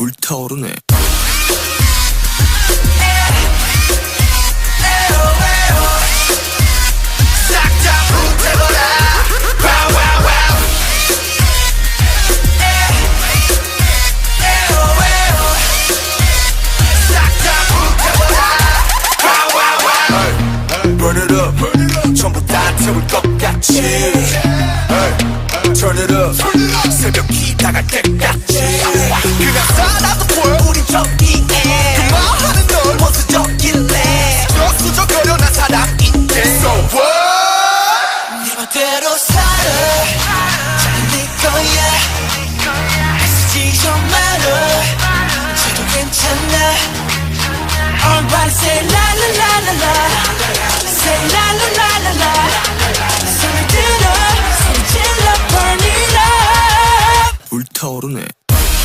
불타오르네. Burn it up, 전부 다 태울 것 같이. Turn it up, 새벽이 다갈 때까지. 그냥 살아도 보여 우린 저기에. 그 말하는 널 원수적일래. 수적거려 난 사람인데. So what? 네 멋대로 살아. 잘네 거야. 애쓰지 좀 말아. 저도 괜찮아. Everybody say la la la la la. Say la la la la la. 소리 들어, 소리 질러, burn it up. 불타오르네.